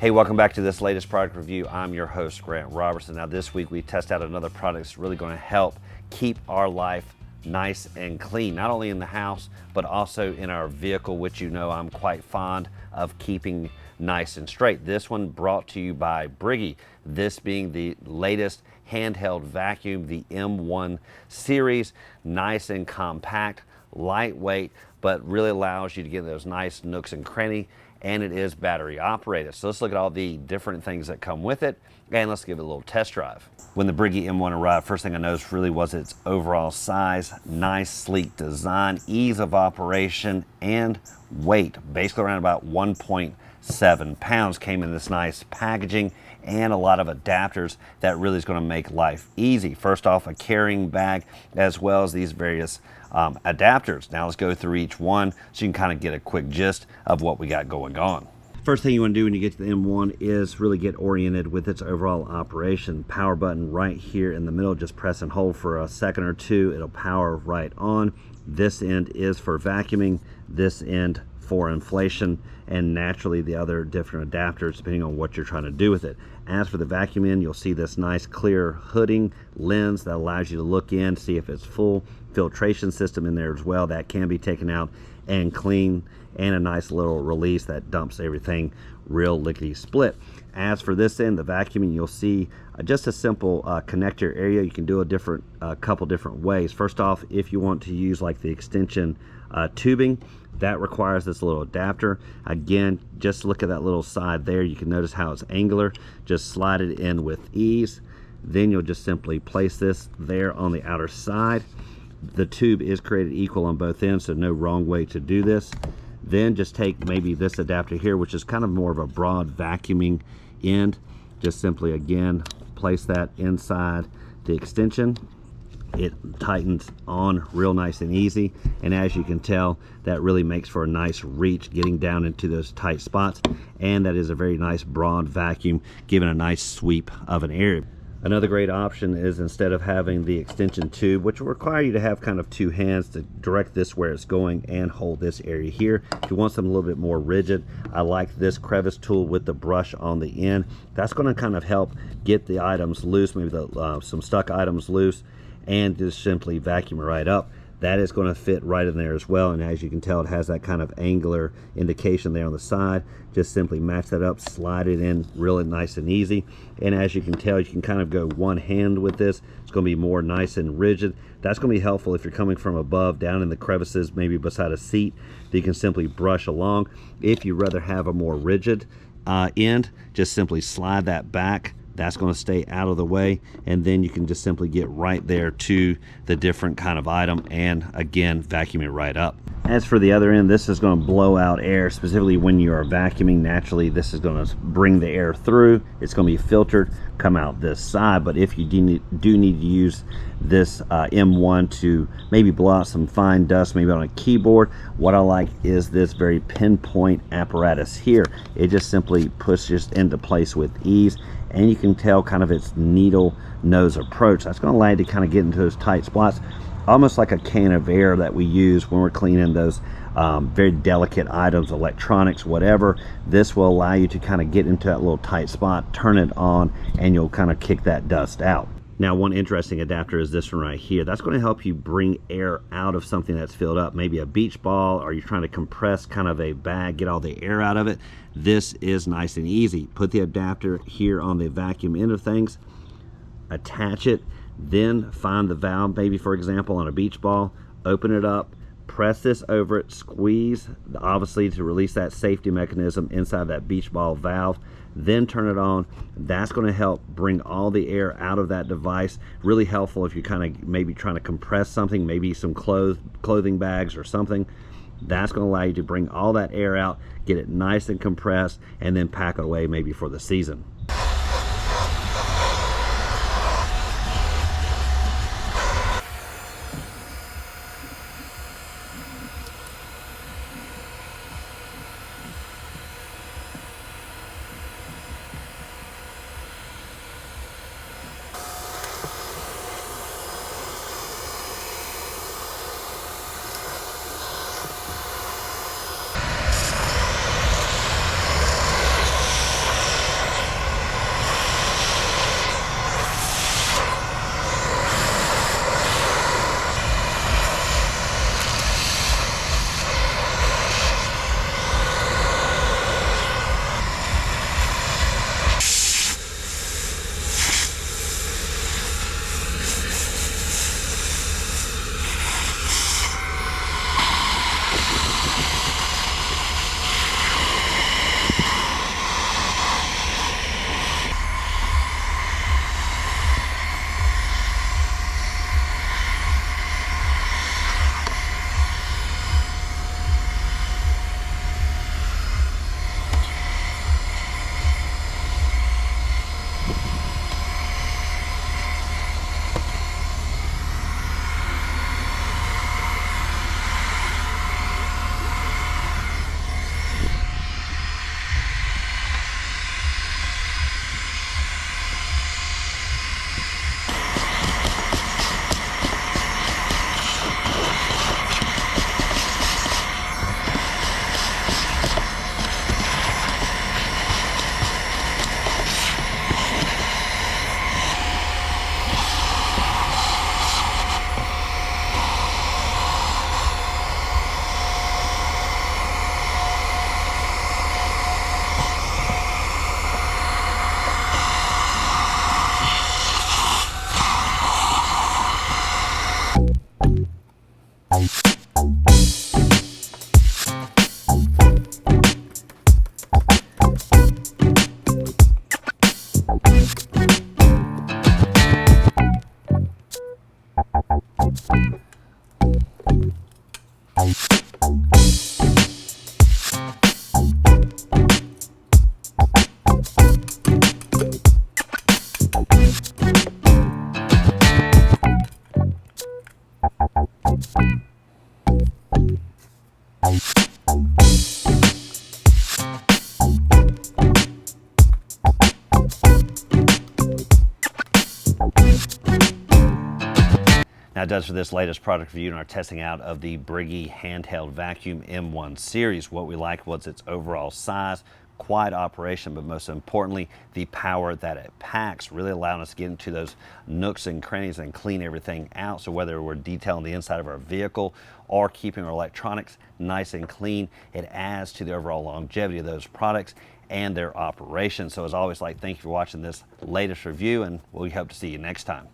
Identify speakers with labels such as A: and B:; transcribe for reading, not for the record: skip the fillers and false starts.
A: Hey, welcome back to this latest product review. I'm your host, Grant Roberson. Now this week we test out another product that's really going to help keep our life nice and clean, not only in the house, but also in our vehicle, which you know I'm quite fond of keeping nice and straight. This one brought to you by Brigii, this being the latest handheld vacuum, the M1 series, nice and compact, lightweight, but really allows you to get those nice nooks and crannies, and it is battery operated. So let's look at all the different things that come with it, and let's give it a little test drive. When the Brigii M1 arrived, first thing I noticed really was its overall size, nice sleek design, ease of operation, and weight. Basically around about 1.7 pounds, came in this nice packaging and a lot of adapters that really is going to make life easy. First off, a carrying bag, as well as these various adapters. Now let's go through each one so you can kind of get a quick gist of what we got going on. First thing you want to do when you get to the M1 is really get oriented with its overall operation. Power button right here in the middle, just press and hold for a second or two, it'll power right on. This end is for vacuuming, this end for inflation, and naturally the other different adapters depending on what you're trying to do with it. As for the vacuum end, you'll see this nice clear hooding lens that allows you to look in, see if it's full. Filtration system in there as well that can be taken out and clean, and a nice little release that dumps everything real lickety split. As for this end, the vacuuming, you'll see just a simple connector area. You can do a couple different ways. First off, if you want to use like the extension tubing, that requires this little adapter. Again, just look at that little side there. You can notice how it's angular. Just slide it in with ease. Then you'll just simply place this there on the outer side. The tube is created equal on both ends, so no wrong way to do this. Then just take maybe this adapter here, which is kind of more of a broad vacuuming end. Just simply, again, place that inside the extension. It tightens on real nice and easy, and as you can tell, that really makes for a nice reach getting down into those tight spots, and that is a very nice broad vacuum, giving a nice sweep of an area. Another great option is, instead of having the extension tube, which will require you to have kind of two hands to direct this where it's going and hold this area here. If you want something a little bit more rigid, I like this crevice tool with the brush on the end. That's going to kind of help get the items loose, maybe some stuck items loose, and just simply vacuum it right up. That is going to fit right in there as well, and as you can tell, it has that kind of angular indication there on the side. Just simply match that up, slide it in really nice and easy, and as you can tell, you can kind of go one hand with this. It's going to be more nice and rigid. That's going to be helpful if you're coming from above down in the crevices, maybe beside a seat, that you can simply brush along. If you rather have a more rigid end, just simply slide that back. That's going to stay out of the way, and then you can just simply get right there to the different kind of item and again vacuum it right up. As for the other end, this is going to blow out air, specifically when you are vacuuming. Naturally, this is going to bring the air through. It's going to be filtered, come out this side, but if you do need to use this M1 to maybe blow out some fine dust, maybe on a keyboard, what I like is this very pinpoint apparatus here. It just simply pushes into place with ease, and you can tell kind of its needle nose approach. That's going to allow you to kind of get into those tight spots, almost like a can of air that we use when we're cleaning those very delicate items, electronics, whatever. This will allow you to kind of get into that little tight spot, turn it on, and you'll kind of kick that dust out. Now, one interesting adapter is this one right here. That's going to help you bring air out of something that's filled up, maybe a beach ball, or you're trying to compress kind of a bag, get all the air out of it. This is nice and easy. Put the adapter here on the vacuum end of things, attach it, then find the valve, maybe for example on a beach ball, open it up, press this over it, squeeze, obviously to release that safety mechanism inside that beach ball valve, then turn it on. That's going to help bring all the air out of that device. Really helpful if you're kind of maybe trying to compress something, maybe some clothing bags or something. That's going to allow you to bring all that air out, get it nice and compressed, and then pack it away maybe for the season. Now it does for this latest product review and our testing out of the Brigii Handheld Vacuum M1 series. What we liked was its overall size, quiet operation, but most importantly, the power that it packs, really allowing us to get into those nooks and crannies and clean everything out. So whether we're detailing the inside of our vehicle or keeping our electronics nice and clean, it adds to the overall longevity of those products and their operation. So as always, thank you for watching this latest review, and we hope to see you next time.